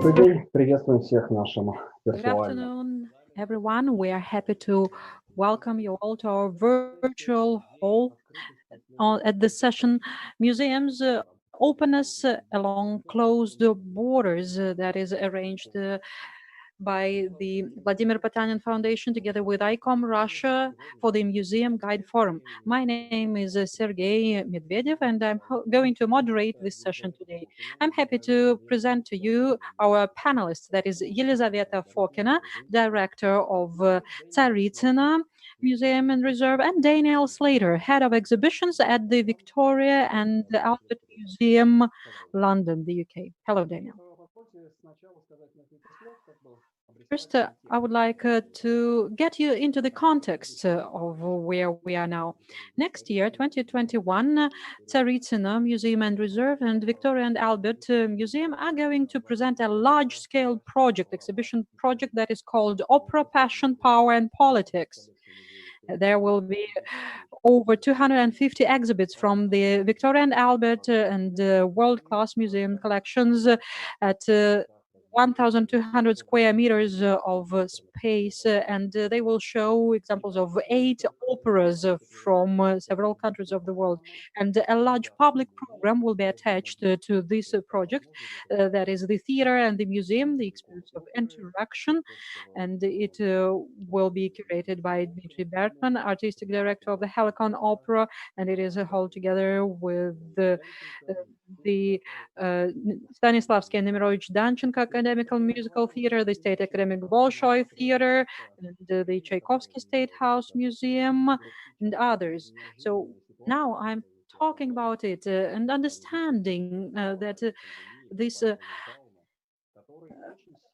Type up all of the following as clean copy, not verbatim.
Добрый день, приветствуем всех нашим Good виртуальным. afternoon, everyone. We are happy to welcome you all to our virtual hall at this session, Museums Openness Along Closed Borders, that is arranged by the Vladimir Potanin Foundation together with ICOM Russia for the Museum Guide Forum. My name is Sergey Medvedev, and I'm going to moderate this session today. I'm happy to present to you our panelists, that is Елизавета Fokina, Director of Tsaritsina Museum and Reserve, and Daniel Slater, Head of Exhibitions at the Victoria and Albert Museum, London, the UK. Hello, Daniel. First, I would like to get you into the context of where we are now. Next year, 2021, Tsaritsina Museum and Reserve and Victoria and Albert Museum are going to present a large-scale exhibition project that is called Opera, Passion, Power and Politics. There will be over 250 exhibits from the Victoria and Albert and world-class museum collections at 1,200 square meters of space, and they will show examples of 8 operas from several countries of the world. And a large public program will be attached to this project, that is the theater and the museum, the experience of interaction, and it will be curated by Dmitry Bertman, artistic director of the Helicon Opera, and it is held together with the Stanislavsky and Nemirovich Danchenko Academical Musical Theater, the State Academic Bolshoi Theater, and the Tchaikovsky State House Museum, and others. So now I'm talking about it and understanding that this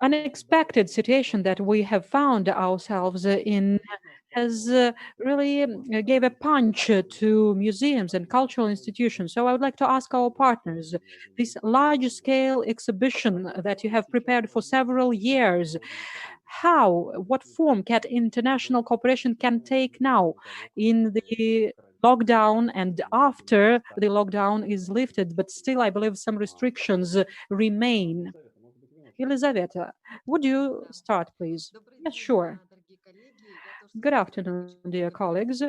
unexpected situation that we have found ourselves in has really gave a punch to museums and cultural institutions. So I would like to ask our partners, this large-scale exhibition that you have prepared for several years, what form can international cooperation can take now in the lockdown and after the lockdown is lifted, but still I believe some restrictions remain. Елизавета, would you start, please? Yes, sure. Good afternoon, dear colleagues.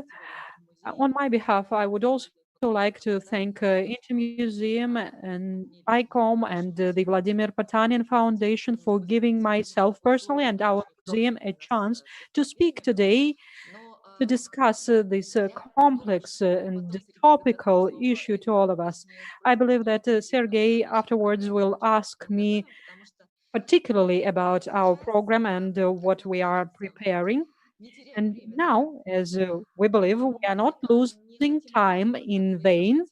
On my behalf, I would also like to thank Intermuseum and ICOM and the Vladimir Potanin Foundation for giving myself personally and our museum a chance to speak today to discuss this complex and topical issue to all of us. I believe that Sergey afterwards will ask me particularly about our program and what we are preparing. And now, as we believe, we are not losing time in vain,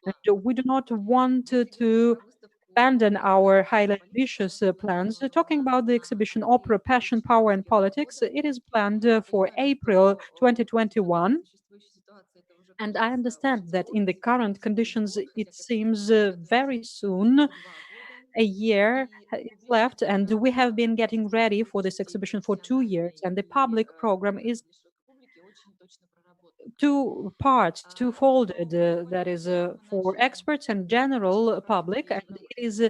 and we do not want to abandon our highly ambitious plans. Talking about the exhibition Opera, Passion, Power and Politics, it is planned for April 2021. And I understand that in the current conditions, it seems very soon. A year is left, and we have been getting ready for this exhibition for 2 years. And the public program is two parts, two-folded. That is for experts and general public, and it is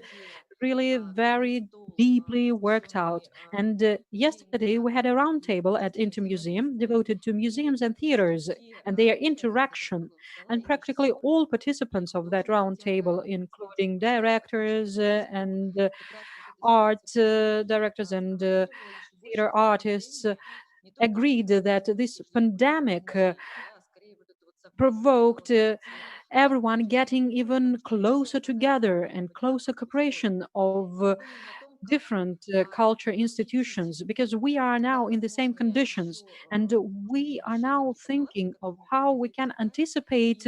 really very deeply worked out. And yesterday we had a roundtable at Intermuseum devoted to museums and theaters and their interaction. And practically all participants of that roundtable, including directors and art directors and theater artists, agreed that this pandemic provoked everyone getting even closer together and closer cooperation of different culture institutions, because we are now in the same conditions, and we are now thinking of how we can anticipate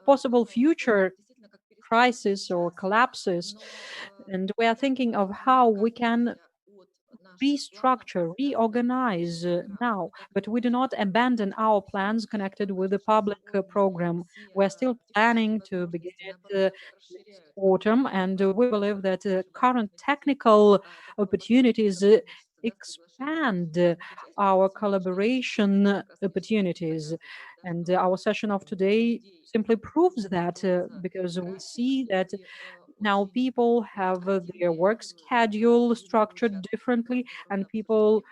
possible future crisis or collapses, and we are thinking of how we can restructure, reorganize now, but we do not abandon our plans connected with the public program. We're still planning to begin it next autumn, and we believe that current technical opportunities expand our collaboration opportunities. And our session of today simply proves that, because we see that now people have their work schedule structured differently, and people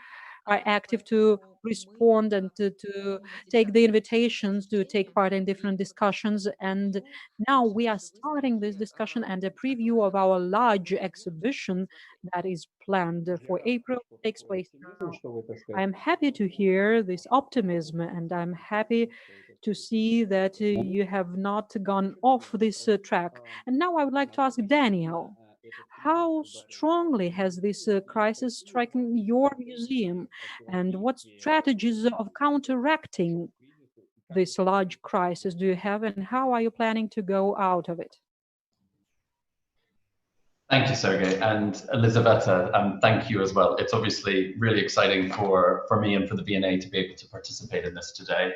are active to respond and to take the invitations to take part in different discussions. And now we are starting this discussion and a preview of our large exhibition that is planned for April, takes place now. I'm happy to hear this optimism, and I'm happy to see that you have not gone off this track. And now I would like to ask Daniel, how strongly has this crisis stricken your museum, and what strategies of counteracting this large crisis do you have, and how are you planning to go out of it? Thank you, Sergey, and Elisabetta, thank you as well. It's obviously really exciting for me and for the V&A to be able to participate in this today.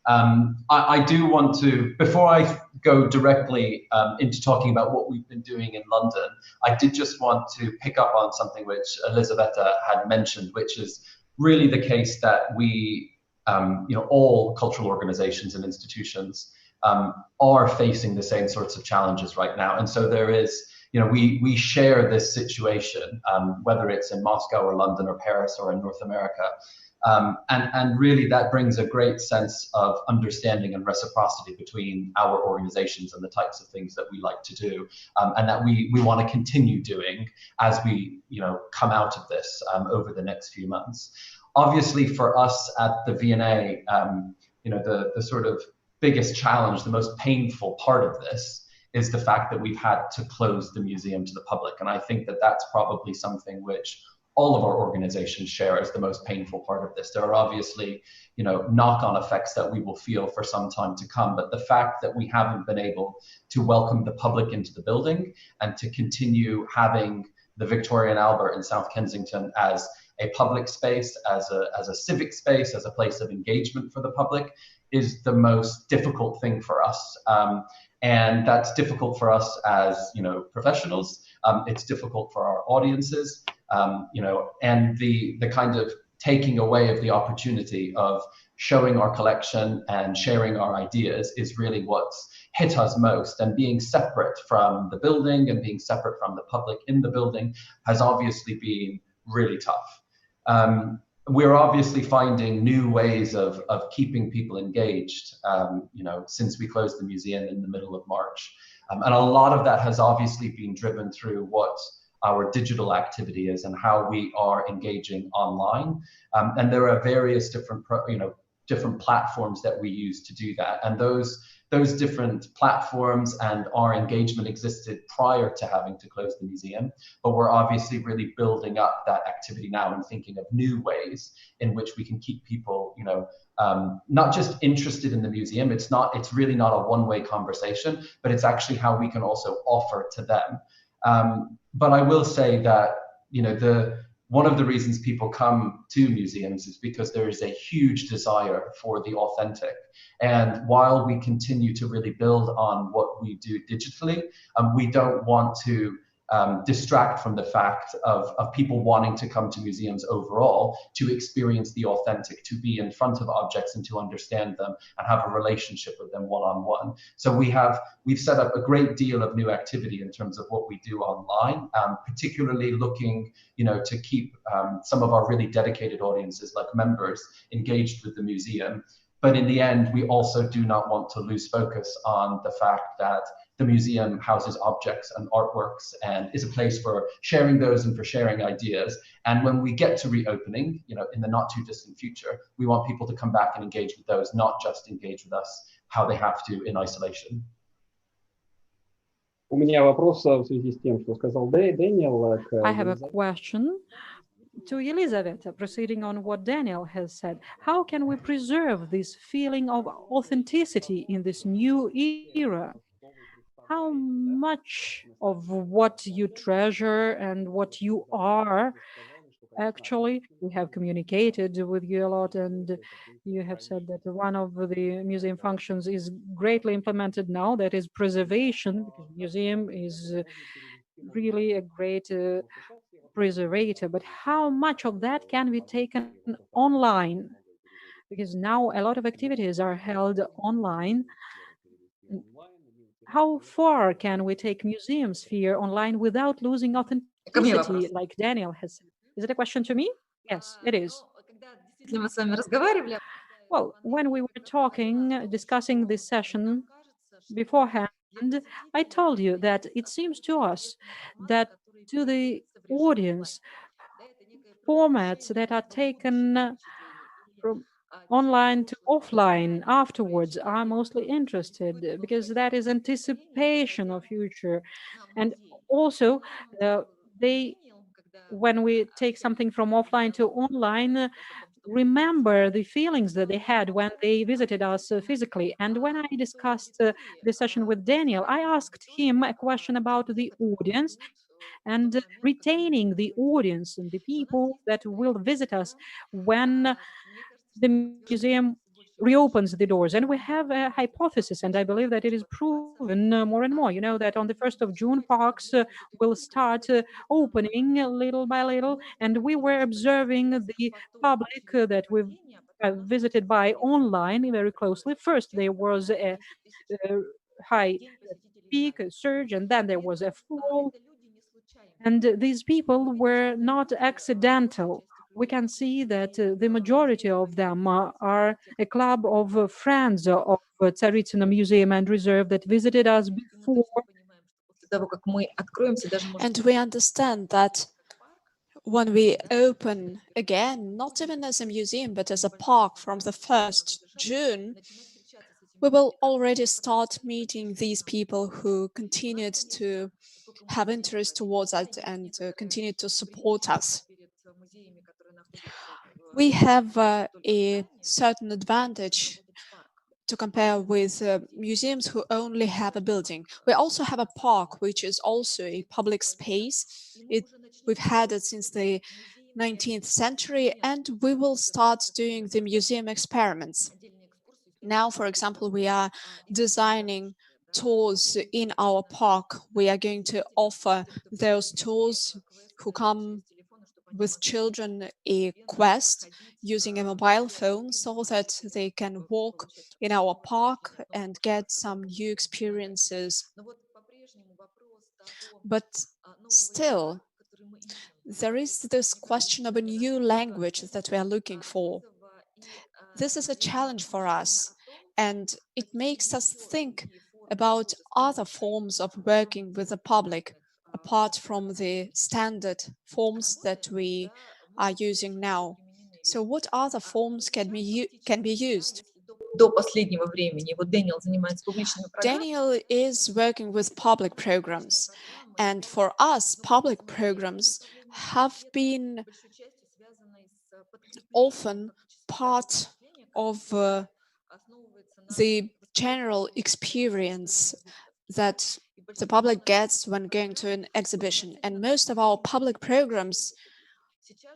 I do want to, before I go directly into talking about what we've been doing in London, I did just want to pick up on something which Elisabetta had mentioned, which is really the case that we, all cultural organizations and institutions are facing the same sorts of challenges right now. And so there is, we share this situation, whether it's in Moscow or London or Paris or in North America. And really that brings a great sense of understanding and reciprocity between our organizations and the types of things that we like to do, and that we want to continue doing as we come out of this over the next few months. Obviously for us at the V&A, the sort of biggest challenge, the most painful part of this is the fact that we've had to close the museum to the public. And I think that that's probably something which all of our organizations share as the most painful part of this. There are obviously, knock-on effects that we will feel for some time to come, but the fact that we haven't been able to welcome the public into the building and to continue having the Victoria and Albert in South Kensington as a public space, as a civic space, as a place of engagement for the public is the most difficult thing for us. And that's difficult for us as professionals. It's difficult for our audiences. And the kind of taking away of the opportunity of showing our collection and sharing our ideas is really what's hit us most. And being separate from the building and being separate from the public in the building has obviously been really tough. We're obviously finding new ways of keeping people engaged, since we closed the museum in the middle of March. And a lot of that has obviously been driven through what our digital activity is and how we are engaging online. And there are various different different platforms that we use to do that. And those different platforms and our engagement existed prior to having to close the museum, but we're obviously really building up that activity now and thinking of new ways in which we can keep people, not just interested in the museum. It's really not a one-way conversation, but it's actually how we can also offer to them. But I will say that, one of the reasons people come to museums is because there is a huge desire for the authentic. And while we continue to really build on what we do digitally, we don't want to distract from the fact of people wanting to come to museums overall to experience the authentic, to be in front of objects and to understand them and have a relationship with them one-on-one. So we've set up a great deal of new activity in terms of what we do online, particularly looking, to keep some of our really dedicated audiences, like members, engaged with the museum. But in the end, we also do not want to lose focus on the fact that the museum houses objects and artworks and is a place for sharing those and for sharing ideas. And when we get to reopening, in the not too distant future, we want people to come back and engage with those, not just engage with us how they have to in isolation. У меня вопрос в связи с тем, что сказал Дэниел. I have a question to Elizaveta, proceeding on what Daniel has said. How can we preserve this feeling of authenticity in this new era? How much of what you treasure and what you are, actually, we have communicated with you a lot, and you have said that one of the museum functions is greatly implemented now, that is preservation, because museum is really a great preservator. But how much of that can be taken online? Because now a lot of activities are held online. How far can we take museum sphere online without losing authenticity, like Daniel has said? Is it a question to me? Yes, it is. Well, when we were discussing this session beforehand, I told you that it seems to us that to the audience, formats that are taken from online to offline afterwards are mostly interested, because that is anticipation of future. And also, when we take something from offline to online, remember the feelings that they had when they visited us physically. And when I discussed the session with Daniel, I asked him a question about the audience and retaining the audience and the people that will visit us when the museum reopens the doors. And we have a hypothesis, and I believe that it is proven more and more, that on the 1st of June, parks will start opening little by little. And we were observing the public that we've visited by online very closely. First, there was a high peak, a surge, and then there was a fall. And these people were not accidental. We can see that the majority of them are a club of friends of Tsaritsino Museum and Reserve that visited us before. And we understand that when we open again, not even as a museum, but as a park from the 1st June, we will already start meeting these people who continued to have interest towards us and continue to support us. We have a certain advantage to compare with museums who only have a building. We also have a park, which is also a public space. We've had it since the 19th century, and we will start doing the museum experiments. Now, for example, we are designing tours in our park. We are going to offer those tours who come with children a quest using a mobile phone so that they can walk in our park and get some new experiences. But still, there is this question of a new language that we are looking for. This is a challenge for us, and it makes us think about other forms of working with the public, apart from the standard forms that we are using now. So what other forms can be used? До последнего времени. Вот Дэниел занимается публичными программами. Daniel is working with public programs, and for us, public programs have been often part of the general experience that the public gets when going to an exhibition. And most of our public programs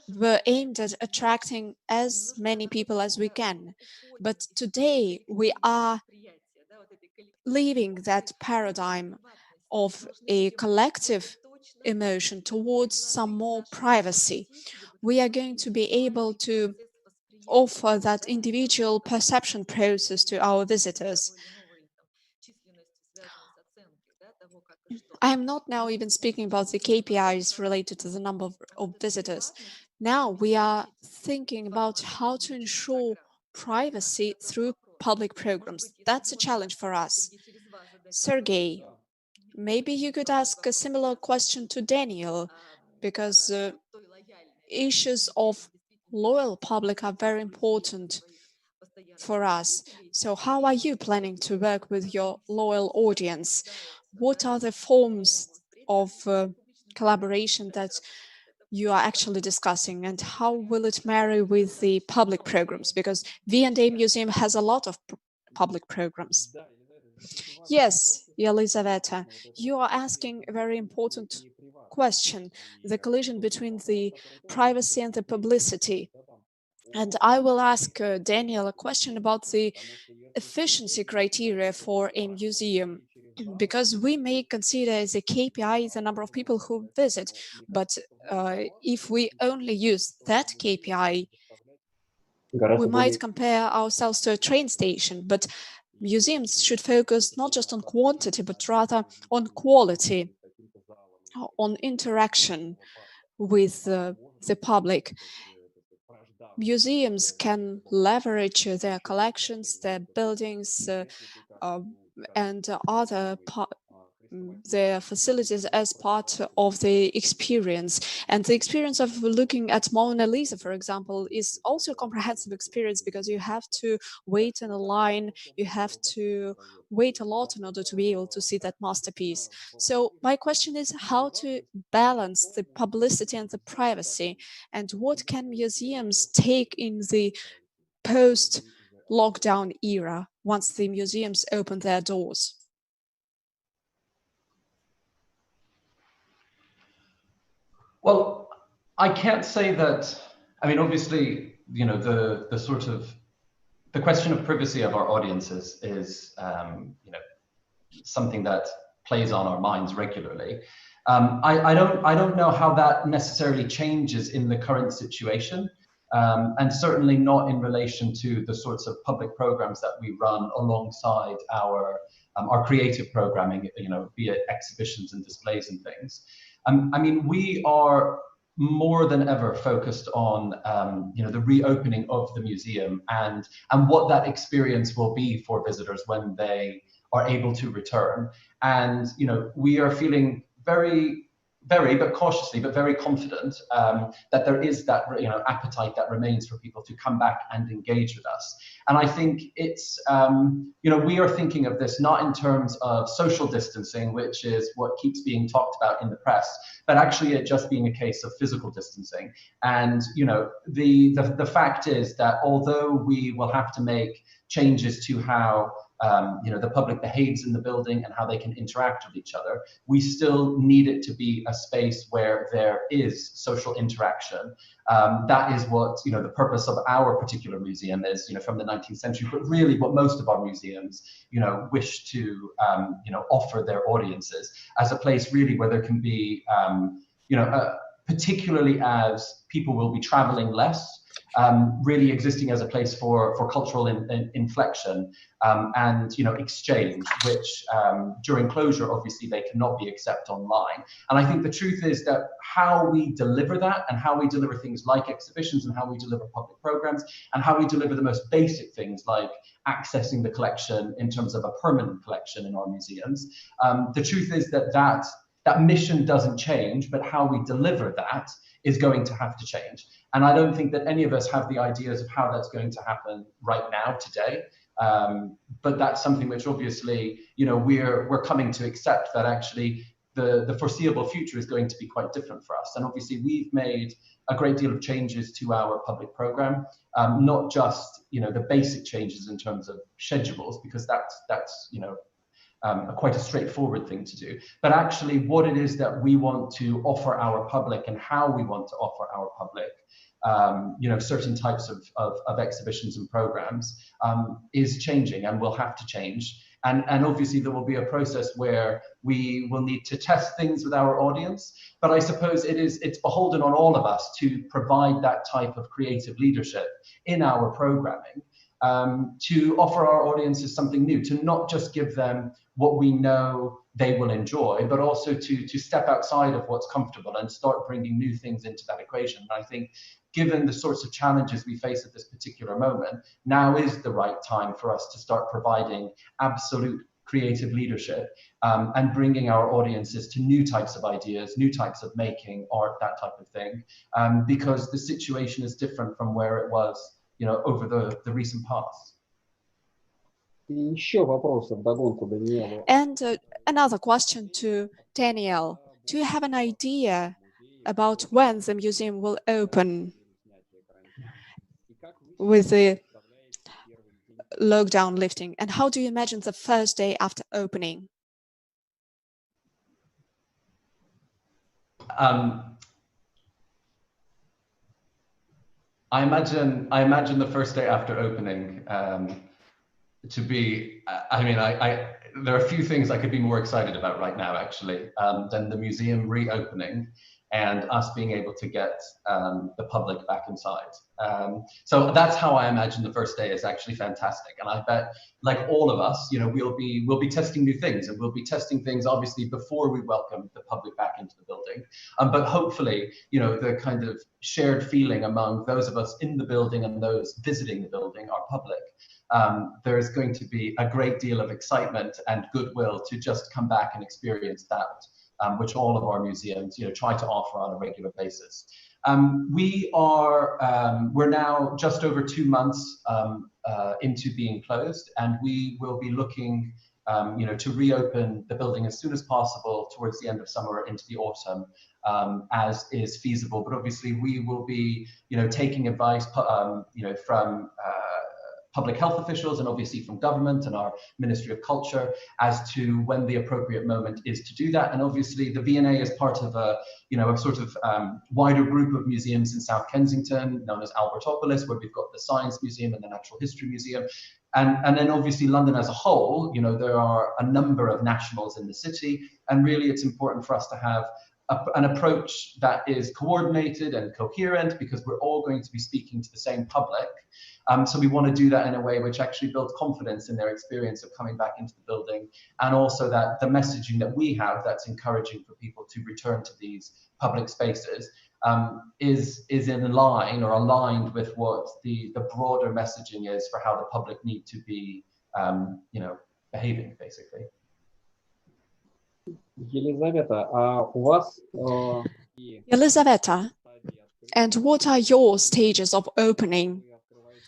were aimed at attracting as many people as we can. But today we are leaving that paradigm of a collective emotion towards some more privacy. We are going to be able to offer that individual perception process to our visitors. I am not now even speaking about the KPIs related to the number of visitors. Now we are thinking about how to ensure privacy through public programs. That's a challenge for us. Sergey, maybe you could ask a similar question to Daniel, because issues of loyal public are very important for us. So how are you planning to work with your loyal audience? What are the forms of collaboration that you are actually discussing, and how will it marry with the public programs? Because V&A Museum has a lot of public programs. Yes, Елизавета, you are asking a very important question, the collision between the privacy and the publicity. And I will ask Daniel a question about the efficiency criteria for a museum, because we may consider as a KPI the number of people who visit, but if we only use that KPI, we might compare ourselves to a train station. But museums should focus not just on quantity, but rather on quality, on interaction with the public. Museums can leverage their collections, their buildings, and other their facilities as part of the experience. And the experience of looking at Mona Lisa, for example, is also a comprehensive experience, because you have to wait in a line, you have to wait a lot in order to be able to see that masterpiece. So my question is how to balance the publicity and the privacy, and what can museums take in the post-lockdown era once the museums open their doors? Well, I can't say that. I mean, obviously, you know, the question of privacy of our audiences is you know, something that plays on our minds regularly. I don't know how that necessarily changes in the current situation, and certainly not in relation to the sorts of public programs that we run alongside our creative programming, you know, be it exhibitions and displays and things. I mean, we are more than ever focused on you know, the reopening of the museum and what that experience will be for visitors when they are able to return. And you know, we are feeling very, but cautiously, but very confident that there is that, you know, appetite that remains for people to come back and engage with us. And I think it's, you know, we are thinking of this not in terms of social distancing, which is what keeps being talked about in the press, but actually it just being a case of physical distancing. And, you know, the fact is that although we will have to make changes to how you know, the public behaves in the building and how they can interact with each other, we still need it to be a space where there is social interaction. That is what, you know, the purpose of our particular museum is, you know, from the 19th century, but really what most of our museums, you know, wish to, you know, offer their audiences as a place really where there can be, you know, particularly as people will be traveling less, really existing as a place for cultural inflection and, you know, exchange, which during closure, obviously, they cannot be accepted online. And I think the truth is that how we deliver that and how we deliver things like exhibitions and how we deliver public programs and how we deliver the most basic things like accessing the collection in terms of a permanent collection in our museums, the truth is that that mission doesn't change, but how we deliver that is going to have to change. And I don't think that any of us have the ideas of how that's going to happen right now, today. But that's something which obviously, we're coming to accept, that actually the foreseeable future is going to be quite different for us. And obviously we've made a great deal of changes to our public program, not just, the basic changes in terms of schedules, because that's quite a straightforward thing to do, but actually what it is that we want to offer our public and how we want to offer our public, certain types of exhibitions and programs is changing and will have to change. And obviously there will be a process where we will need to test things with our audience, but I suppose it's beholden on all of us to provide that type of creative leadership in our programming, to offer our audiences something new, to not just give them what we know they will enjoy, but also to step outside of what's comfortable and start bringing new things into that equation. And I think given the sorts of challenges we face at this particular moment, now is the right time for us to start providing absolute creative leadership, and bringing our audiences to new types of ideas, new types of making, art, that type of thing, because the situation is different from where it was over the recent past. Еще вопросы вдогонку Даниэлу. And another question to Daniel. Do you have an idea about when the museum will open with the lockdown lifting? And how do you imagine the first day after opening? I imagine the first day after opening to be, there are a few things I could be more excited about right now, actually, than the museum reopening and us being able to get the public back inside. So that's how I imagine the first day is actually fantastic. And I bet, like all of us, we'll be testing new things, and we'll be testing things obviously before we welcome the public back into the building. But hopefully, the kind of shared feeling among those of us in the building and those visiting the building, our public, there is going to be a great deal of excitement and goodwill to just come back and experience that, which all of our museums, try to offer on a regular basis. We're now just over 2 months into being closed, and we will be looking, to reopen the building as soon as possible towards the end of summer into the autumn, as is feasible. But obviously, we will be, taking advice, from public health officials and obviously from government and our Ministry of Culture as to when the appropriate moment is to do that. And obviously the V&A is part of a sort of wider group of museums in South Kensington known as Albertopolis, where we've got the Science Museum and the Natural History Museum. And then obviously London as a whole, there are a number of nationals in the city, and really it's important for us to have an approach that is coordinated and coherent, because we're all going to be speaking to the same public. So we want to do that in a way which actually builds confidence in their experience of coming back into the building, and also that the messaging that we have that's encouraging for people to return to these public spaces is in line or aligned with what the broader messaging is for how the public need to be behaving, basically. Елизавета, у вас... Елизавeta, and what are your stages of opening?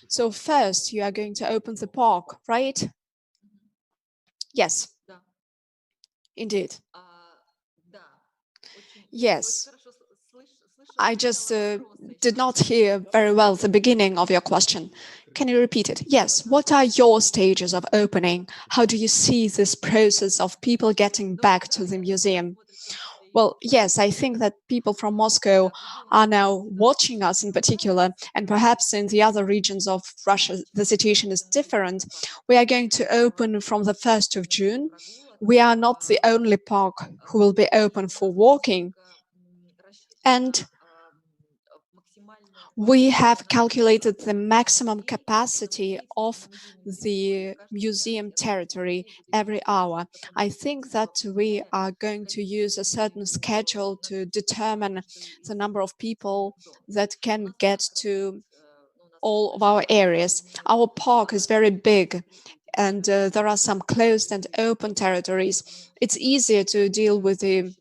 So first, you are going to open the park, right? Yes. Indeed. Yes. I just did not hear very well the beginning of your question. Can you repeat it? Yes. What are your stages of opening? How do you see this process of people getting back to the museum? Well, yes, I think that people from Moscow are now watching us in particular, and perhaps in the other regions of Russia, the situation is different. We are going to open from the 1st of June. We are not the only park who will be open for walking. And we have calculated the maximum capacity of the museum territory every hour. I think that we are going to use a certain schedule to determine the number of people that can get to all of our areas. Our park is very big, and there are some closed and open territories. It's easier to deal with the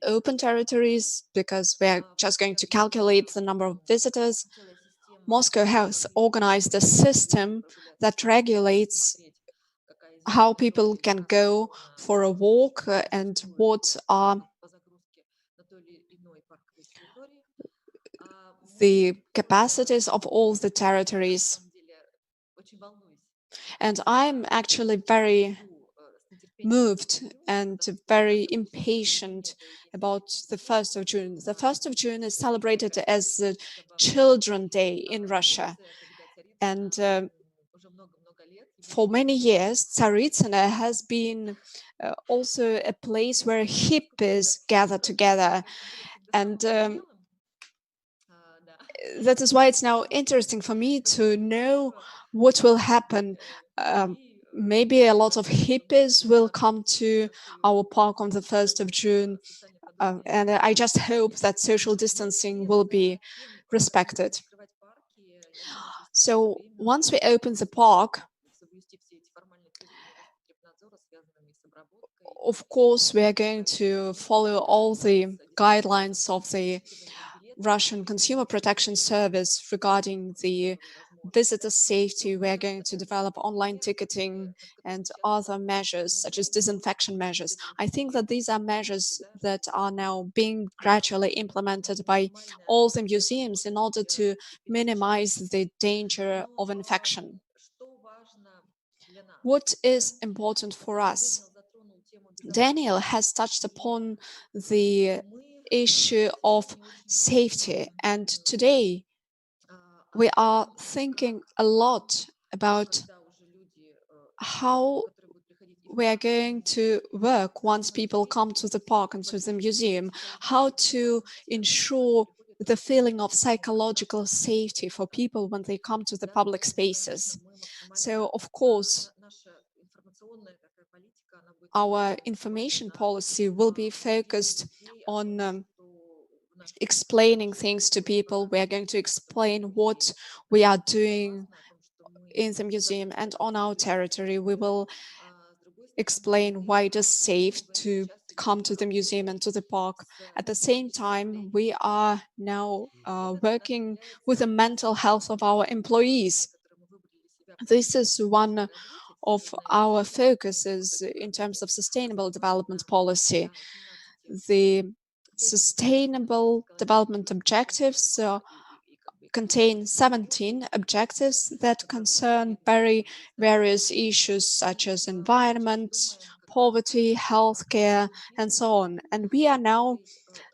open territories because we're just going to calculate the number of visitors. Moscow has organized a system that regulates how people can go for a walk and what are the capacities of all the territories. And I'm actually very moved and very impatient about the 1st of June. The 1st of June is celebrated as the Children's Day in Russia. And for many years, Tsaritsino has been also a place where hippies gather together. And that is why it's now interesting for me to know what will happen. Maybe a lot of hippies will come to our park on the 1st of June. And I just hope that social distancing will be respected. So once we open the park, of course, we are going to follow all the guidelines of the Russian Consumer Protection Service regarding the visitor safety. We are going to develop online ticketing and other measures, such as disinfection measures. I think that these are measures that are now being gradually implemented by all the museums in order to minimize the danger of infection. What is important for us? Daniel has touched upon the issue of safety, and today we are thinking a lot about how we are going to work once people come to the park and to the museum, how to ensure the feeling of psychological safety for people when they come to the public spaces. So, of course, our information policy will be focused on explaining things to people. We are going to explain what we are doing in the museum and on our territory. We will explain why it is safe to come to the museum and to the park. At the same time, we are now working with the mental health of our employees. This is one of our focuses in terms of sustainable development policy. The sustainable development objectives contain 17 objectives that concern various issues such as environment, poverty, healthcare, and so on. And we are now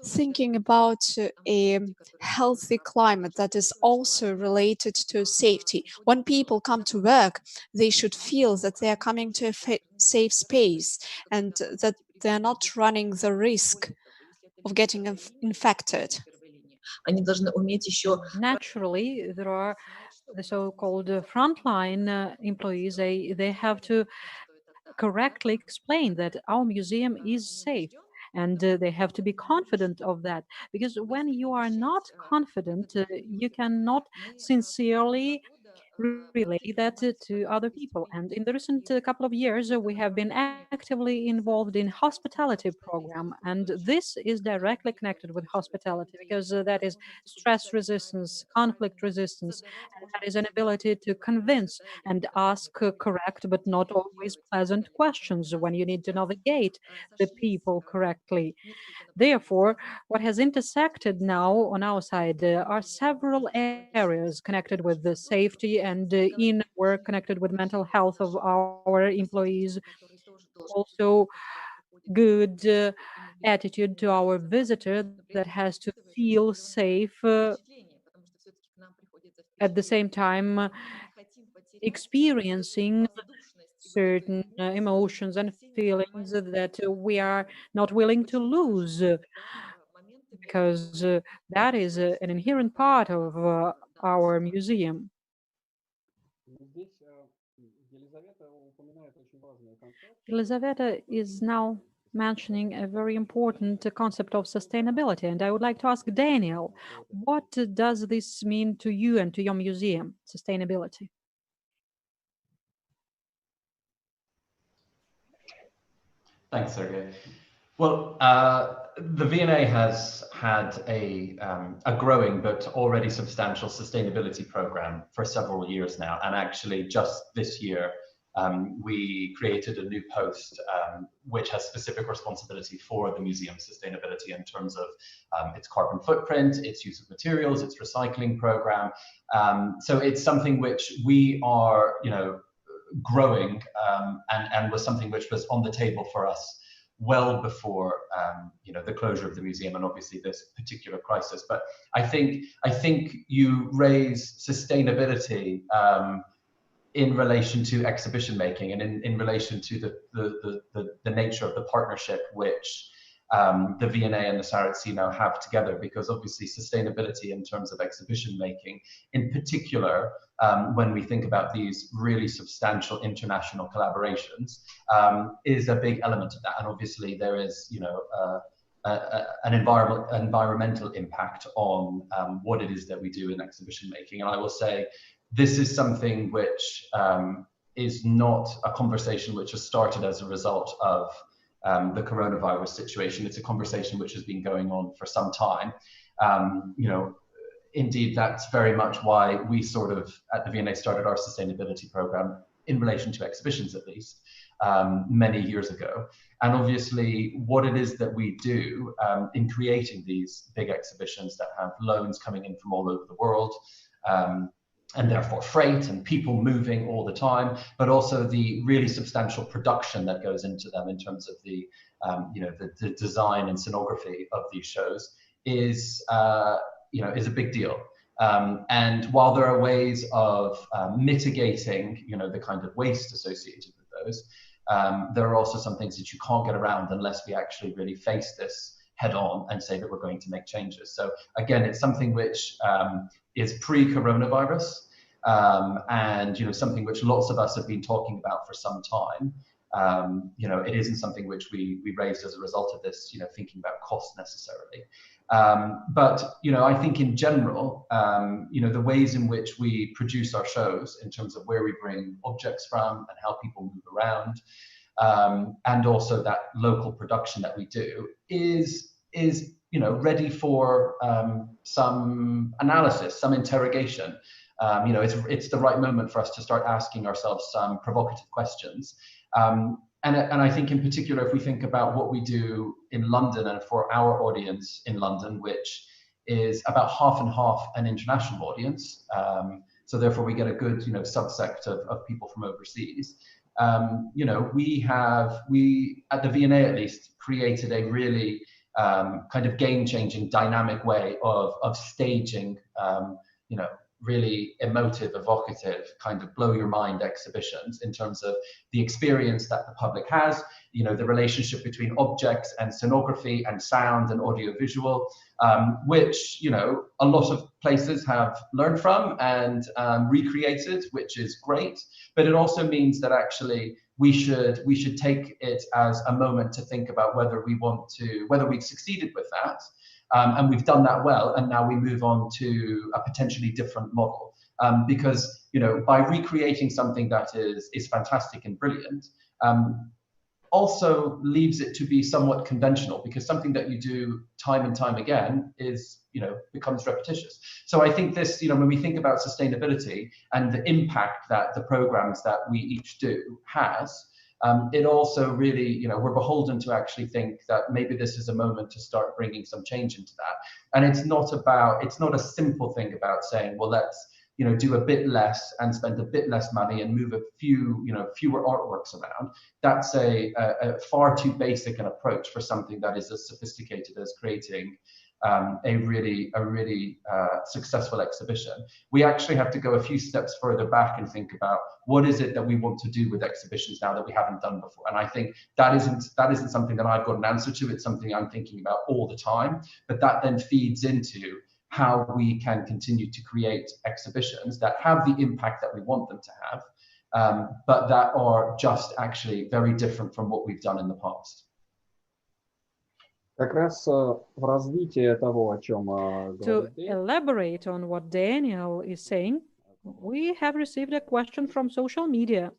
thinking about a healthy climate that is also related to safety. When people come to work, they should feel that they are coming to a safe space and that they are not running the risk of getting infected. Naturally, there are the so-called frontline employees. They have to correctly explain that our museum is safe. And they have to be confident of that, because when you are not confident, you cannot sincerely relay that to other people. And in the recent couple of years, we have been actively involved in hospitality program, and this is directly connected with hospitality because that is stress resistance, conflict resistance, and that is an ability to convince and ask correct but not always pleasant questions when you need to navigate the people correctly. Therefore, what has intersected now on our side are several areas connected with the safety and in work connected with mental health of our employees. Also, good attitude to our visitor that has to feel safe at the same time experiencing certain emotions and feelings that we are not willing to lose because that is an inherent part of our museum. Здесь Елизавета упоминает очень важный концепт. Elizaveta is now mentioning a very important concept of sustainability, and I would like to ask Daniel, what does this mean to you and to your museum, sustainability? Thanks, Sergey. Well, the V&A has had a growing but already substantial sustainability program for several years now. And actually just this year, we created a new post which has specific responsibility for the museum's sustainability in terms of its carbon footprint, its use of materials, its recycling program. So it's something which we are, growing and was something which was on the table for us well before the closure of the museum and obviously this particular crisis. But I think you raise sustainability in relation to exhibition making and in relation to the nature of the partnership which the V&A and the Saratsi now have together, because obviously sustainability in terms of exhibition making, in particular, when we think about these really substantial international collaborations, is a big element of that. And obviously there is, an environmental impact on what it is that we do in exhibition making. And I will say, this is something which is not a conversation which has started as a result of the coronavirus situation. It's a conversation which has been going on for some time. Indeed, that's very much why we sort of, at the V&A, started our sustainability program in relation to exhibitions, at least, many years ago. And obviously, what it is that we do in creating these big exhibitions that have loans coming in from all over the world, and therefore freight and people moving all the time, but also the really substantial production that goes into them in terms of the design and scenography of these shows is a big deal. And while there are ways of mitigating, the kind of waste associated with those, there are also some things that you can't get around unless we actually really face this head on and say that we're going to make changes. So again, it's something which is pre-coronavirus, and something which lots of us have been talking about for some time. It isn't something which we raised as a result of this, thinking about cost necessarily. But I think in general, the ways in which we produce our shows in terms of where we bring objects from and how people move around, and also that local production that we do is ready for some analysis, some interrogation. It's the right moment for us to start asking ourselves some provocative questions. And I think in particular, if we think about what we do in London and for our audience in London, which is about half and half an international audience, so therefore we get a good subsect of people from overseas. We at the V&A at least created a really kind of game-changing, dynamic way of staging, really emotive, evocative, kind of blow-your-mind exhibitions in terms of the experience that the public has, the relationship between objects and scenography and sound and audiovisual, which, a lot of places have learned from and recreated, which is great. But it also means that actually we should take it as a moment to think about whether we've succeeded with that. And we've done that well, and now we move on to a potentially different model. Because, by recreating something that is fantastic and brilliant, also leaves it to be somewhat conventional, because something that you do time and time again becomes repetitious. So I think this, when we think about sustainability and the impact that the programs that we each do has, it also really, we're beholden to actually think that maybe this is a moment to start bringing some change into that. And it's not a simple thing about saying, well, let's, do a bit less and spend a bit less money and move fewer artworks around. That's a far too basic an approach for something that is as sophisticated as creating a really successful exhibition. We actually have to go a few steps further back and think about what is it that we want to do with exhibitions now that we haven't done before. And I think that isn't something that I've got an answer to. It's something I'm thinking about all the time. But that then feeds into how we can continue to create exhibitions that have the impact that we want them to have, but that are just actually very different from what we've done in the past. Как раз в развитии того, о чем To говорит Дэвид, elaborate on what Daniel is saying, We have received a question from social media,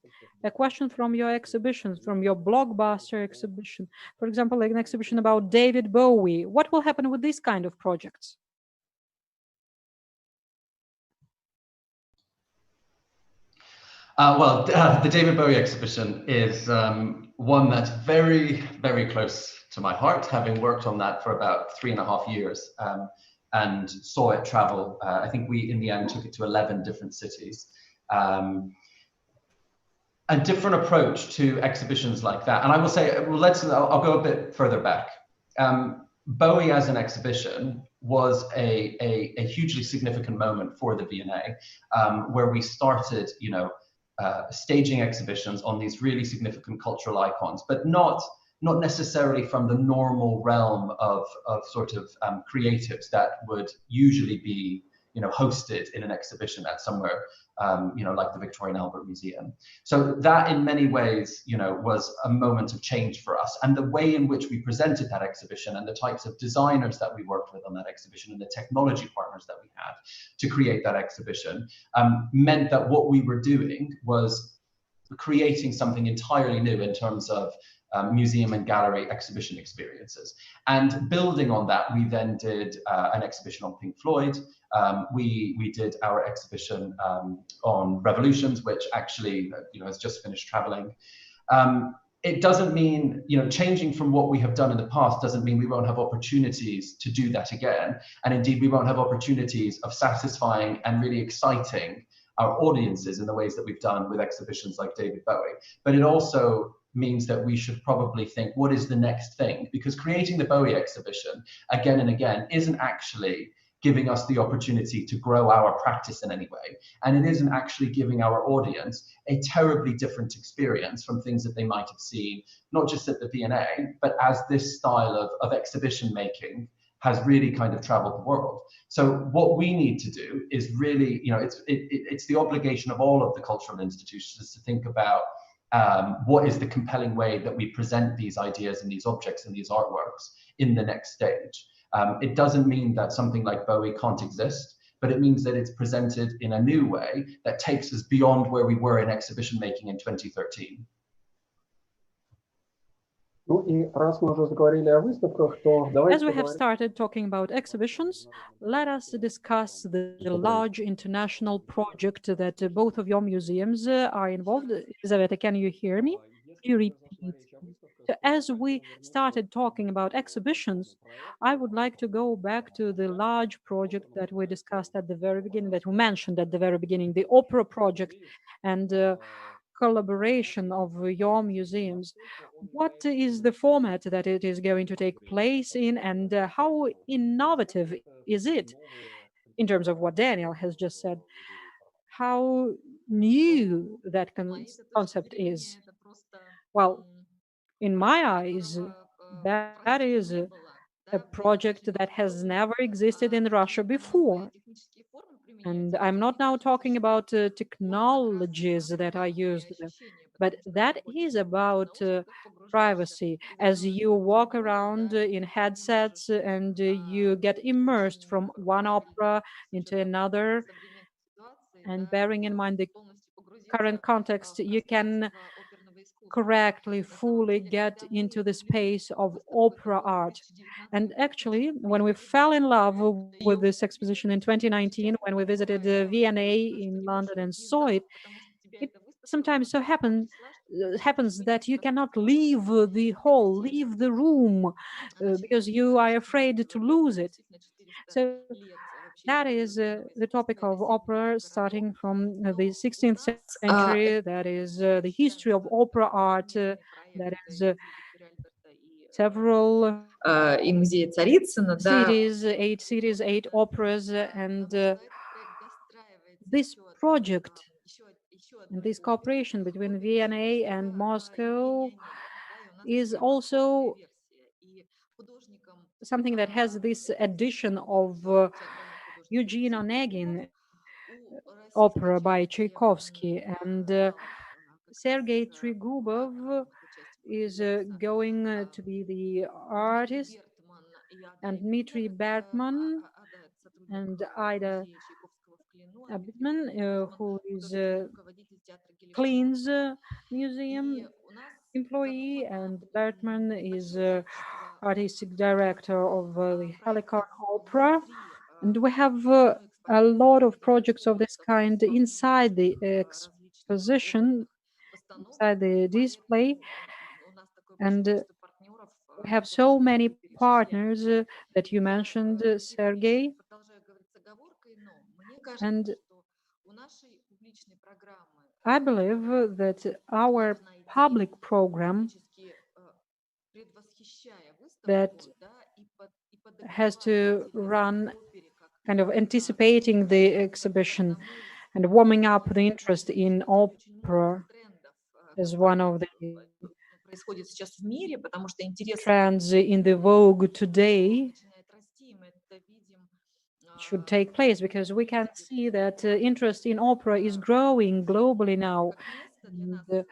a question from your exhibitions, from your blockbuster exhibition. For example, like an exhibition about David Bowie. What will happen with these kind of projects? The David Bowie exhibition is one that's very, very close to my heart, having worked on that for about 3.5 years and saw it travel. I think we, in the end, took it to 11 different cities. A different approach to exhibitions like that. And I will say, well, I'll go a bit further back. Bowie as an exhibition was a hugely significant moment for the V&A, where we started, staging exhibitions on these really significant cultural icons, but not necessarily from the normal realm of sort of creatives that would usually be hosted in an exhibition at somewhere like the Victoria and Albert Museum. So that in many ways was a moment of change for us, and the way in which we presented that exhibition and the types of designers that we worked with on that exhibition and the technology partners that we had to create that exhibition meant that what we were doing was creating something entirely new in terms of museum and gallery exhibition experiences. And building on that, we then did an exhibition on Pink Floyd. We did our exhibition on revolutions, which actually has just finished traveling. It doesn't mean, changing from what we have done in the past doesn't mean we won't have opportunities to do that again. And indeed, we won't have opportunities of satisfying and really exciting our audiences in the ways that we've done with exhibitions like David Bowie. But it also means that we should probably think, what is the next thing? Because creating the Bowie exhibition again and again isn't actually giving us the opportunity to grow our practice in any way. And it isn't actually giving our audience a terribly different experience from things that they might have seen, not just at the V&A, but as this style of exhibition making has really kind of traveled the world. So what we need to do is really, it's the obligation of all of the cultural institutions to think about what is the compelling way that we present these ideas and these objects and these artworks in the next stage. It doesn't mean that something like Bowie can't exist, but it means that it's presented in a new way that takes us beyond where we were in exhibition making in 2013. As we have started talking about exhibitions, let us discuss the large international project that both of your museums are involved. Elizaveta, can you hear me? You repeat. So as we started talking about exhibitions, I would like to go back to the large project that we discussed at the very beginning, that we mentioned at the very beginning, the opera project and collaboration of your museums. What is the format that it is going to take place in, and how innovative is it in terms of what Daniel has just said? How new that concept is? Well, in my eyes, that is a project that has never existed in Russia before. And I'm not now talking about technologies that are used, but that is about privacy. As you walk around in headsets and you get immersed from one opera into another, and bearing in mind the current context, you can correctly, fully get into the space of opera art. And actually, when we fell in love with this exposition in 2019, when we visited the V&A in London and saw it, it sometimes so happens that you cannot leave the hall, leave the room, because you are afraid to lose it. So that is the topic of opera starting from the 16th century. That is the history of opera art. That is several И музей Царицына, да. cities, 8 operas, and this project and this cooperation between V&A and Moscow is also something that has this addition of Eugene Onegin opera by Tchaikovsky, and Sergei Trigubov is going to be the artist, and Dmitry Bertman and Ida Abitman, who is cleans museum employee, and Bertman is artistic director of the Helicon Opera. And we have a lot of projects of this kind inside the exposition, inside the display. And we have so many partners that you mentioned, Sergey. And I believe that our public program that has to run kind of anticipating the exhibition and warming up the interest in opera is one of the происходит сейчас в мире, потому что интерес trends in the vogue today should take place, because we can see that interest in opera is growing globally now. And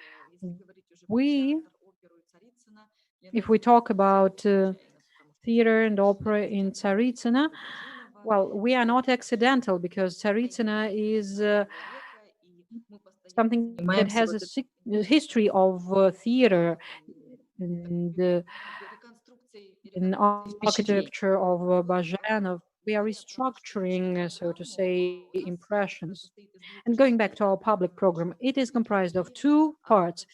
if we talk about theater and opera in Tsaritsына, well, we are not accidental, because Tsaritsына is something that has a history of theater and in architecture of Bajanov. We are restructuring, so to say, impressions. And going back to our public program, it is comprised of two parts,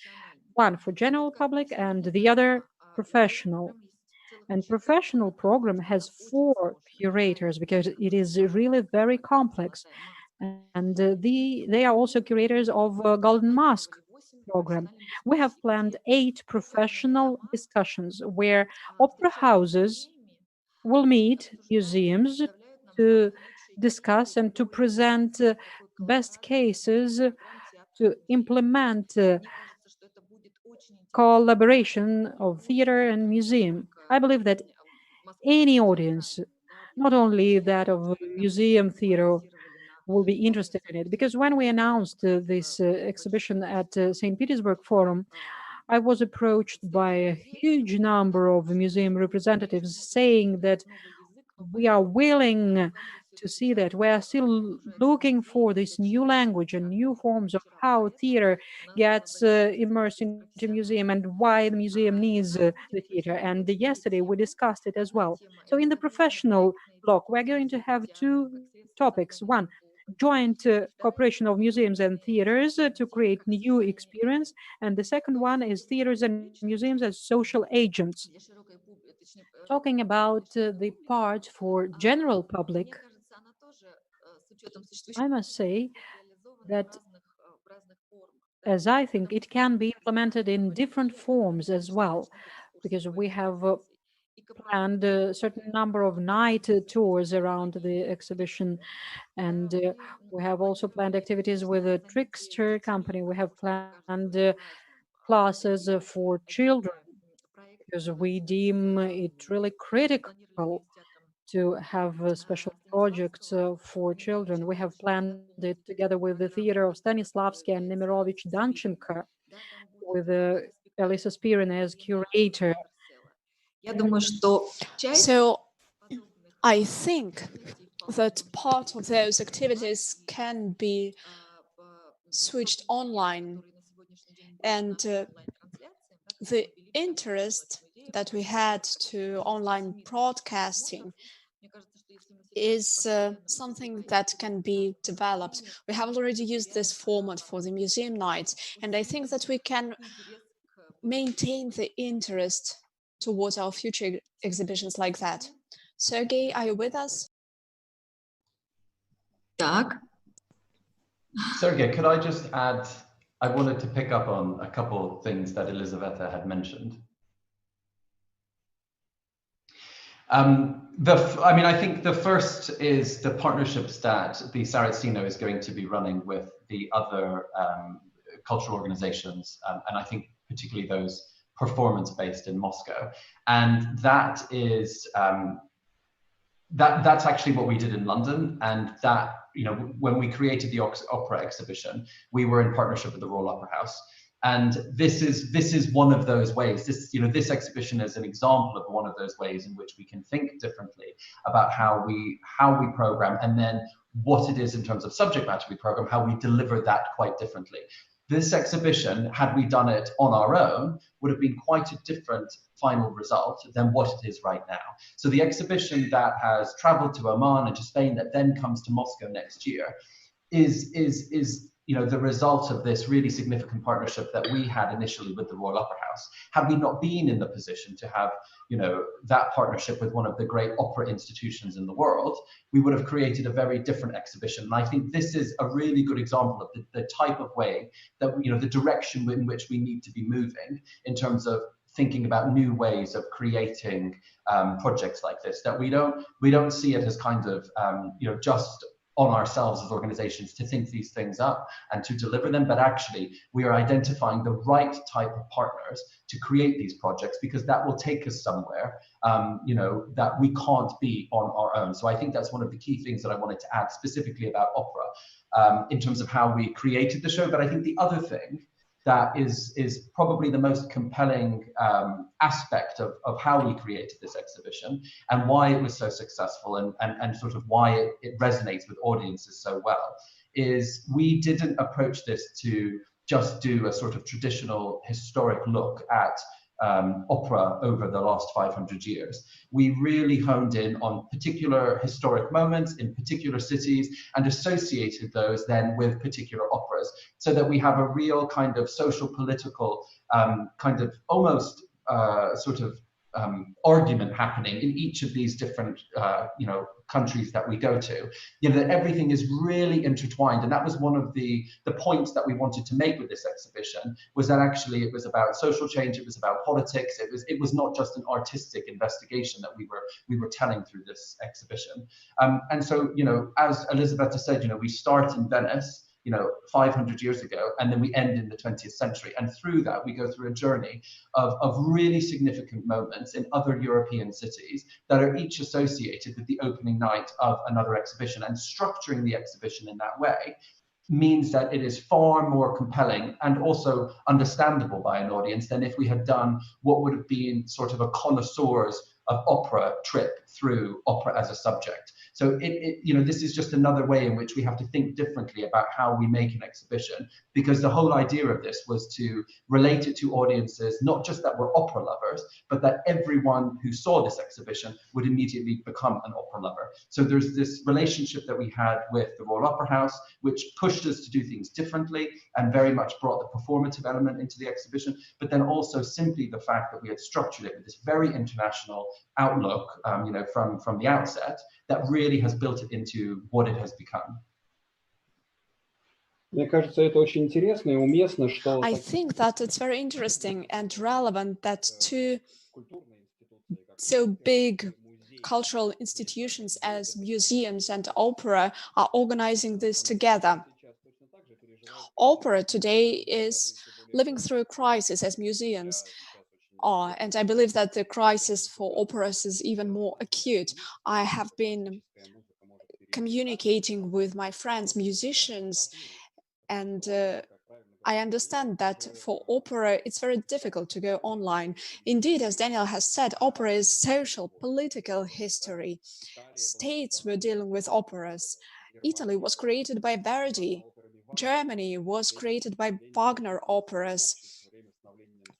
one for general public and the other professional. And professional program has 4 curators, because it is really very complex. And they are also curators of Golden Mask program. We have planned 8 professional discussions where opera houses will meet museums to discuss and to present best cases to implement collaboration of theater and museum. I believe that any audience, not only that of museum theater, will be interested in it. Because when we announced this exhibition at St. Petersburg Forum, I was approached by a huge number of museum representatives saying that we are willing to see that. We are still looking for this new language and new forms of how theater gets immersed into museum, and why the museum needs the theater. And yesterday we discussed it as well. So in the professional block, we're going to have 2 topics. One, joint cooperation of museums and theaters to create new experience. And the second one is theaters and museums as social agents. Talking about the part for general public, I must say that, as I think, it can be implemented in different forms as well, because we have planned a certain number of night tours around the exhibition, and we have also planned activities with a trickster company. We have planned classes for children, because we deem it really critical to have special projects for children. We have planned it together with the theater of Stanislavski and Nemirovich Danchenko, with Elisa Spirin as curator. Я думаю, что So I think that part of those activities can be switched online, and the interest that we had to online broadcasting is something that can be developed. We have already used this format for the museum nights, and I think that we can maintain the interest towards our future exhibitions like that. Sergey, are you with us? Так. Sergey, could I just add, I wanted to pick up on a couple of things that Elizaveta had mentioned. I think the first is the partnerships that the Saritsino is going to be running with the other cultural organizations, and I think particularly those performance-based in Moscow. And that is that's actually what we did in London, and that, you know, when we created the opera exhibition, we were in partnership with the Royal Opera House. And this is one of those ways. This exhibition is an example of one of those ways in which we can think differently about how we program, and then what it is in terms of subject matter we program, how we deliver that quite differently. This exhibition, had we done it on our own, would have been quite a different final result than what it is right now. So the exhibition that has traveled to Oman and to Spain, that then comes to Moscow next year, is the result of this really significant partnership that we had initially with the Royal Opera House. Had we not been in the position to have that partnership with one of the great opera institutions in the world, we would have created a very different exhibition. And I think this is a really good example of the type of way that the direction in which we need to be moving in terms of thinking about new ways of creating projects like this. That we don't see it as kind of just on ourselves as organizations to think these things up and to deliver them, but actually we are identifying the right type of partners to create these projects, because that will take us somewhere that we can't be on our own. So I think that's one of the key things that I wanted to add specifically about opera in terms of how we created the show. But I think the other thing that is probably the most compelling aspect of how we created this exhibition and why it was so successful and sort of why it resonates with audiences so well, is we didn't approach this to just do a sort of traditional historic look at opera over the last 500 years. We really honed in on particular historic moments in particular cities and associated those then with particular operas, so that we have a real kind of social political kind of almost sort of argument happening in each of these different countries that we go to, that everything is really intertwined. And that was one of the points that we wanted to make with this exhibition, was that actually it was about social change, it was about politics, it was not just an artistic investigation that we were telling through this exhibition. And so as Elisabetta said, we start in Venice 500 years ago, and then we end in the 20th century. And through that, we go through a journey of really significant moments in other European cities that are each associated with the opening night of another exhibition. And structuring the exhibition in that way means that it is far more compelling and also understandable by an audience than if we had done what would have been sort of a connoisseur's of opera trip through opera as a subject. So this is just another way in which we have to think differently about how we make an exhibition, because the whole idea of this was to relate it to audiences, not just that were opera lovers, but that everyone who saw this exhibition would immediately become an opera lover. So there's this relationship that we had with the Royal Opera House, which pushed us to do things differently and very much brought the performative element into the exhibition, but then also simply the fact that we had structured it with this very international outlook, from the outset, that really has built it into what it has become. Мне кажется, это очень интересно и уместно, что I think that it's very interesting and relevant that two so big cultural institutions as museums and opera are organizing this together. Opera today is living through a crisis as museums are, and I believe that the crisis for operas is even more acute. I have been communicating with my friends, musicians, and I understand that for opera, it's very difficult to go online. Indeed, as Daniel has said, opera is social, political history. States were dealing with operas. Italy was created by Verdi. Germany was created by Wagner operas.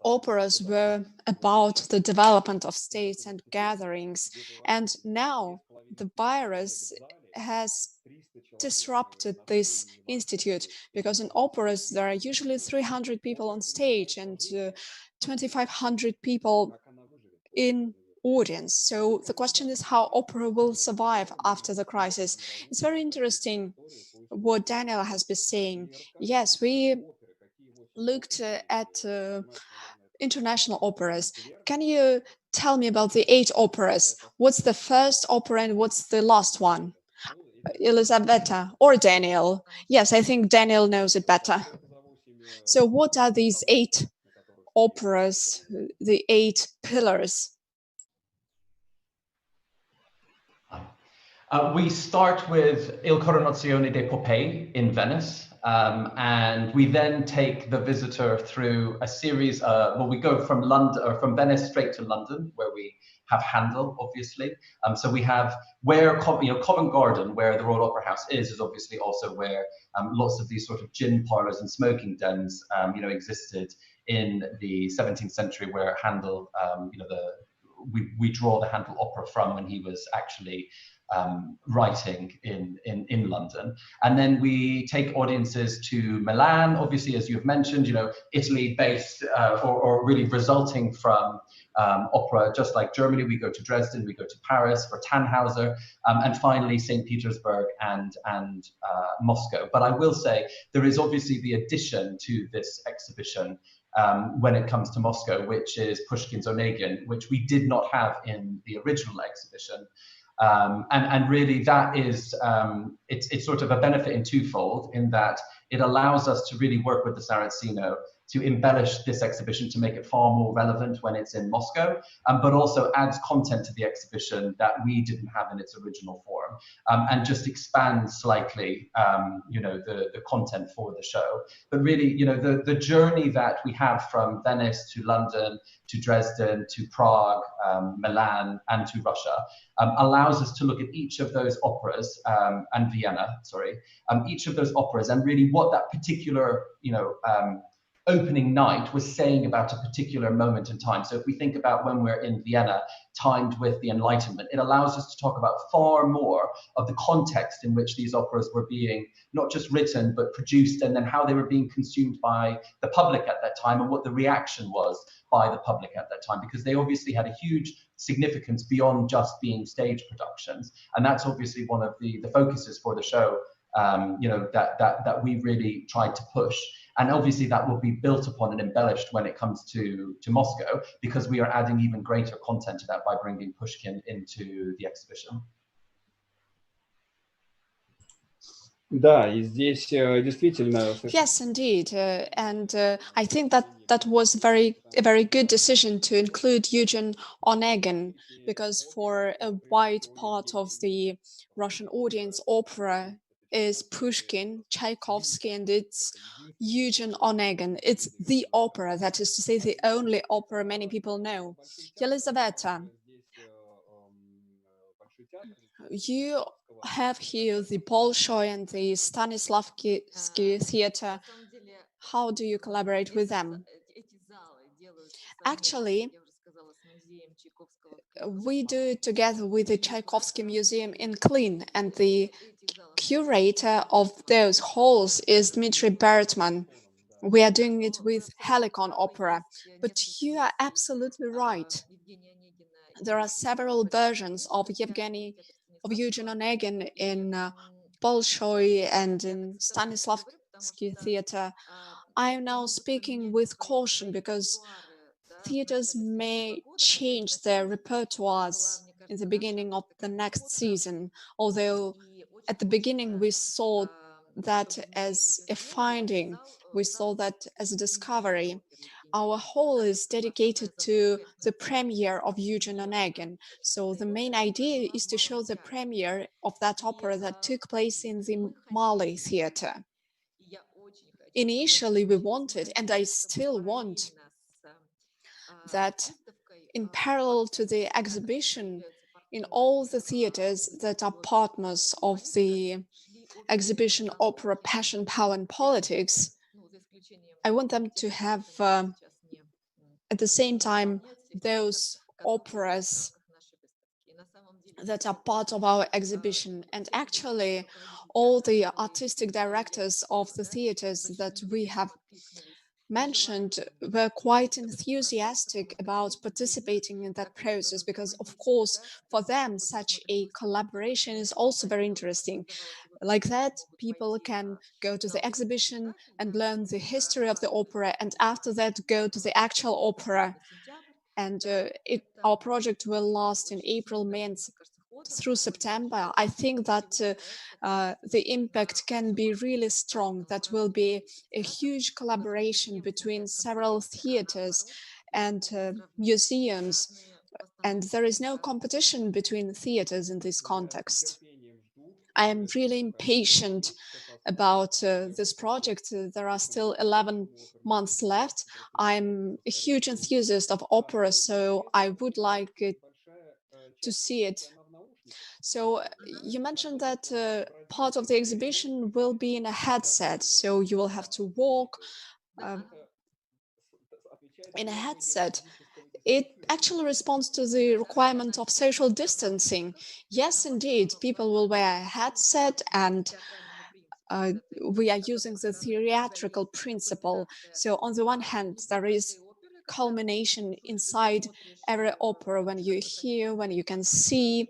Operas were about the development of states and gatherings. And now the virus has disrupted this institute, because in operas there are usually 300 people on stage and 2,500 people in audience. So the question is how opera will survive after the crisis. It's very interesting what Daniel has been saying. Yes, we looked at international operas. Can you tell me about the 8 operas? What's the first opera and what's the last one? Elisabetta or Daniel? Yes, I think Daniel knows it better. So what are these 8 operas, the 8 pillars? We start with Il Coronazione dei Popei in Venice, And we then take the visitor through a series. Well, we go from London or from Venice straight to London, where we have Handel, obviously. So we have where Covent Garden, where the Royal Opera House is obviously also where lots of these sort of gin parlors and smoking dens, existed in the 17th century, where Handel, we draw the Handel opera from when he was actually writing in London. And then we take audiences to Milan, obviously, as you've mentioned, Italy based or really resulting from opera. Just like Germany, we go to Dresden, we go to Paris for Tannhauser, and finally St. Petersburg and Moscow. But I will say there is obviously the addition to this exhibition when it comes to Moscow, which is Pushkin's Onegin, which we did not have in the original exhibition. And really that is, it's sort of a benefit in twofold, in that it allows us to really work with the Saraceno to embellish this exhibition to make it far more relevant when it's in Moscow, but also adds content to the exhibition that we didn't have in its original form, and just expands slightly, the content for the show. But really, the journey that we have from Venice to London, to Dresden, to Prague, Milan, and to Russia, allows us to look at each of those operas, and Vienna, each of those operas, and really what that particular, opening night was saying about a particular moment in time. So if we think about when we're in Vienna, timed with the Enlightenment, it allows us to talk about far more of the context in which these operas were being not just written, but produced, and then how they were being consumed by the public at that time, and what the reaction was by the public at that time, because they obviously had a huge significance beyond just being stage productions. And that's obviously one of the focuses for the show, that we really tried to push. And obviously that will be built upon and embellished when it comes to Moscow, because we are adding even greater content to that by bringing Pushkin into the exhibition. Да, и здесь действительно... Yes, indeed. I think that was a very good decision to include Eugene Onegin, because for a wide part of the Russian audience, opera is Pushkin, Tchaikovsky, and it's Eugene Onegin. It's the opera, that is to say, the only opera many people know. Yelizaveta, you have here the Bolshoi and the Stanislavski theater. How do you collaborate with them? Actually, we do it together with the Tchaikovsky Museum in Klin, and the curator of those halls is Dmitry Bertman. We are doing it with Helicon Opera. But you are absolutely right. There are several versions of Eugene Onegin in Bolshoi and in Stanislavski theater. I am now speaking with caution, because theaters may change their repertoires in the beginning of the next season, although at the beginning we saw that as a finding, we saw that as a discovery. Our hall is dedicated to the premiere of Eugene Onegin. So the main idea is to show the premiere of that opera that took place in the Mali theater. Initially, we wanted, and I still want, that in parallel to the exhibition, in all the theaters that are partners of the exhibition Opera, Passion, Power and Politics, I want them to have at the same time those operas that are part of our exhibition. And actually, all the artistic directors of the theaters that we have mentioned were quite enthusiastic about participating in that process, because of course for them such a collaboration is also very interesting. Like that, people can go to the exhibition and learn the history of the opera, and after that go to the actual opera. And our project will last in April, May and through September. I think that the impact can be really strong. That will be a huge collaboration between several theaters and museums. And there is no competition between theaters in this context. I am really impatient about this project. There are still 11 months left. I'm a huge enthusiast of opera, so I would like to see it. So you mentioned that part of the exhibition will be in a headset, so you will have to walk in a headset. It actually responds to the requirement of social distancing. Yes, indeed, people will wear a headset, and we are using the theatrical principle. So on the one hand, there is culmination inside every opera when you hear, when you can see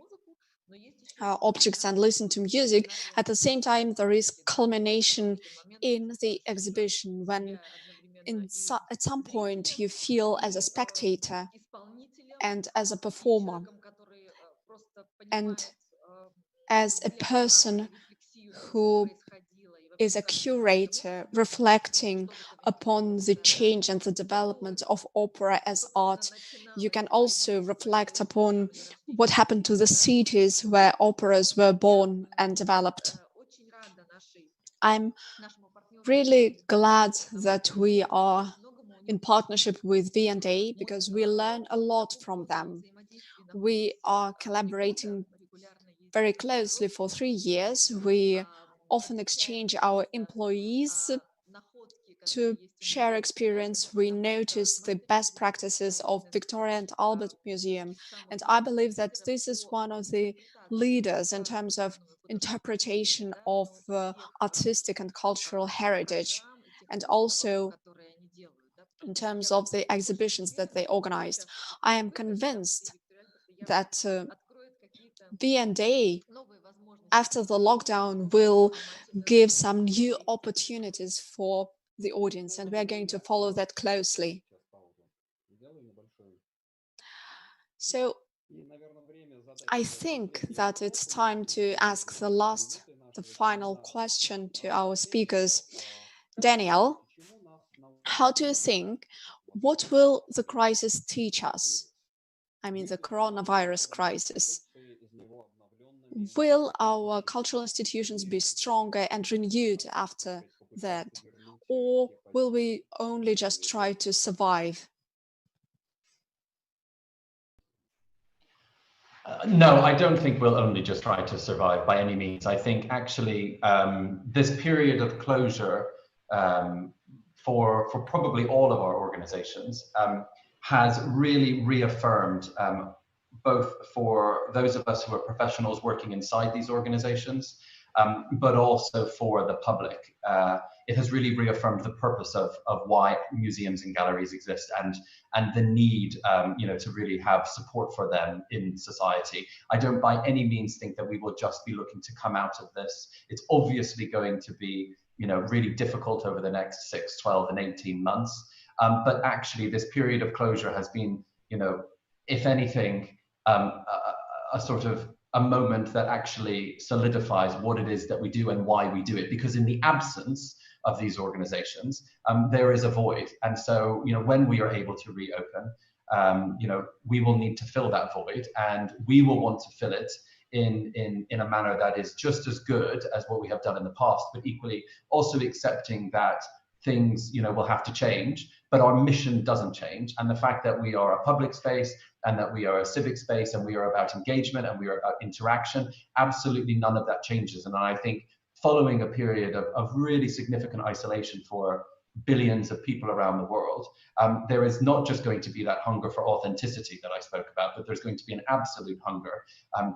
objects and listen to music. At the same time, there is culmination in the exhibition when at some point you feel as a spectator and as a performer and as a person who is a curator reflecting upon the change and the development of opera as art. You can also reflect upon what happened to the cities where operas were born and developed. I'm really glad that we are in partnership with V&A because we learn a lot from them. We are collaborating very closely for 3 years. We often exchange our employees to share experience. We notice the best practices of Victoria and Albert Museum. And I believe that this is one of the leaders in terms of interpretation of artistic and cultural heritage, and also in terms of the exhibitions that they organized. I am convinced that V&A, after the lockdown, will give some new opportunities for the audience, and we are going to follow that closely. So I think that it's time to ask the final question to our speakers. Daniel, how do you think, what will the crisis teach us? I mean, the coronavirus crisis. Will our cultural institutions be stronger and renewed after that? Or will we only just try to survive? No, I don't think we'll only just try to survive by any means. I think actually this period of closure for probably all of our organizations has really reaffirmed both for those of us who are professionals working inside these organizations, but also for the public. It has really reaffirmed the purpose of why museums and galleries exist and the need to really have support for them in society. I don't by any means think that we will just be looking to come out of this. It's obviously going to be really difficult over the next 6, 12 and 18 months. But actually this period of closure has been, if anything, a sort of a moment that actually solidifies what it is that we do and why we do it. Because in the absence of these organizations, there is a void. And so, when we are able to reopen, we will need to fill that void, and we will want to fill it in a manner that is just as good as what we have done in the past, but equally also accepting that things, will have to change, but our mission doesn't change. And the fact that we are a public space and that we are a civic space and we are about engagement and we are about interaction, absolutely none of that changes. And I think following a period of really significant isolation for billions of people around the world, there is not just going to be that hunger for authenticity that I spoke about, but there's going to be an absolute hunger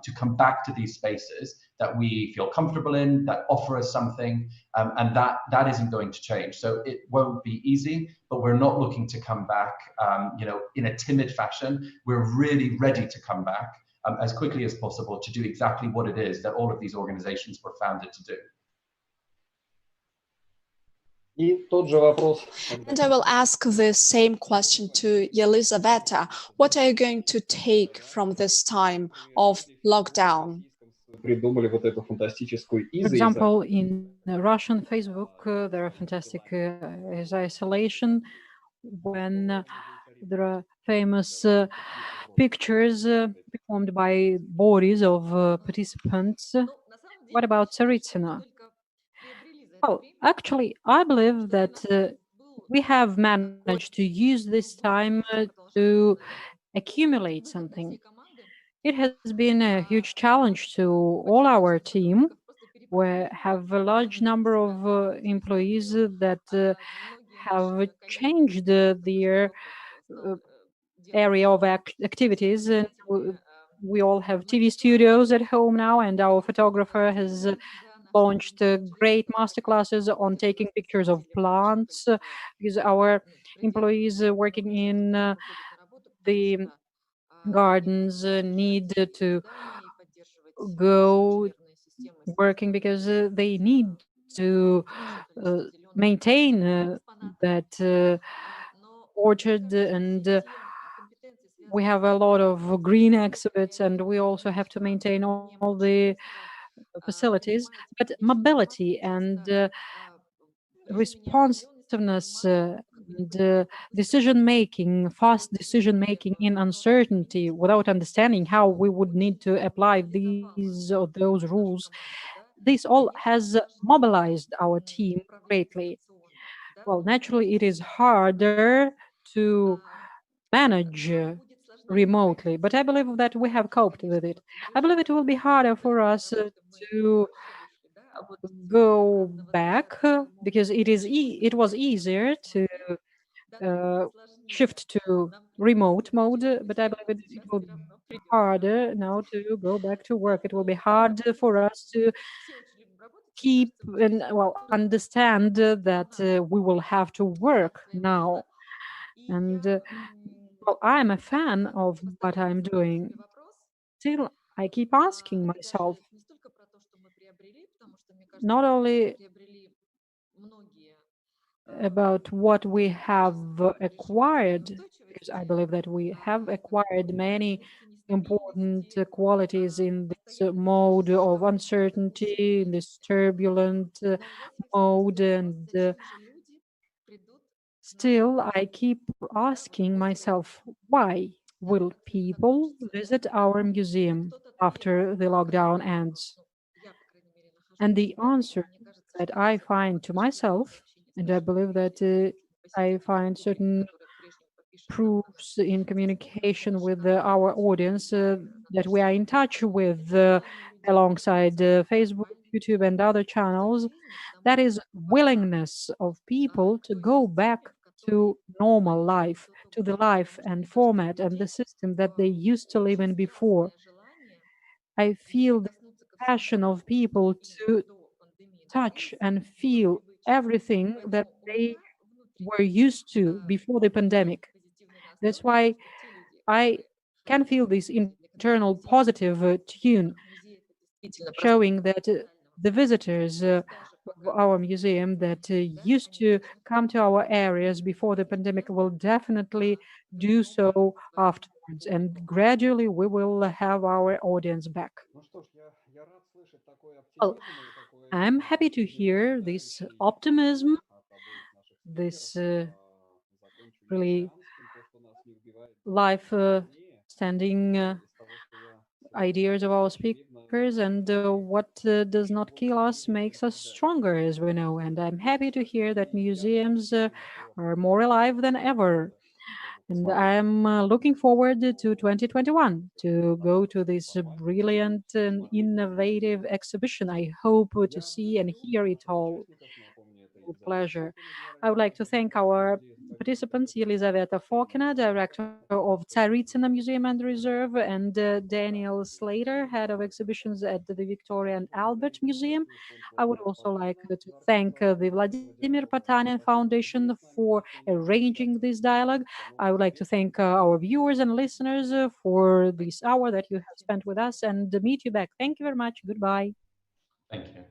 to come back to these spaces that we feel comfortable in, that offer us something, and that isn't going to change. So it won't be easy, but we're not looking to come back in a timid fashion. We're really ready to come back as quickly as possible to do exactly what it is that all of these organizations were founded to do. And I will ask the same question to Елизавета. What are you going to take from this time of lockdown? For example, in Russian Facebook, there are fantastic isolation when there are famous pictures performed by bodies of participants. What about Tsaritsina? Well, actually, I believe that we have managed to use this time to accumulate something. It has been a huge challenge to all our team. We have a large number of employees that have changed their uh, area of activities. And we all have TV studios at home now, and our photographer has launched great masterclasses on taking pictures of plants because our employees working in the gardens need to go working because they need to uh, maintain that orchard, and we have a lot of green exhibits, and we also have to maintain all the facilities. But mobility and responsiveness and decision making, fast decision making in uncertainty without understanding how we would need to apply these or those rules, this all has mobilized our team greatly. Well, naturally, it is harder to manage remotely, but I believe that we have coped with it. I believe it will be harder for us to go back because it was easier to uh, shift to remote mode, but I believe it will be harder now to go back to work. It will be hard for us to keep and well understand that we will have to work now. And well, I'm a fan of what I'm doing. Still, I keep asking myself not only about what we have acquired, because I believe that we have acquired many important qualities in this mode of uncertainty, in this turbulent mode, and still I keep asking myself, why will people visit our museum after the lockdown ends? And the answer that I find to myself, and I believe that I find certain proofs in communication with our audience that we are in touch with alongside Facebook, YouTube, and other channels, that is willingness of people to go back to normal life, to the life and format and the system that they used to live in before. I feel the passion of people to touch and feel everything that they were used to before the pandemic. That's why I can feel this internal positive tune showing that the visitors of our museum that used to come to our areas before the pandemic will definitely do so afterwards, and gradually we will have our audience back. Well, I'm happy to hear this optimism, this really life standing ideas of our speakers, and what does not kill us makes us stronger, as we know. And I'm happy to hear that museums are more alive than ever. And I'm looking forward to 2021 to go to this brilliant and innovative exhibition. I hope to see and hear it all with pleasure. I would like to thank our participants, Елизавета Fokina, Director of Tsaritsina Museum and Reserve, and Daniel Slater, Head of Exhibitions at the Victoria and Albert Museum. I would also like to thank the Vladimir Potanin Foundation for arranging this dialogue. I would like to thank our viewers and listeners for this hour that you have spent with us, and meet you back. Thank you very much. Goodbye. Thank you.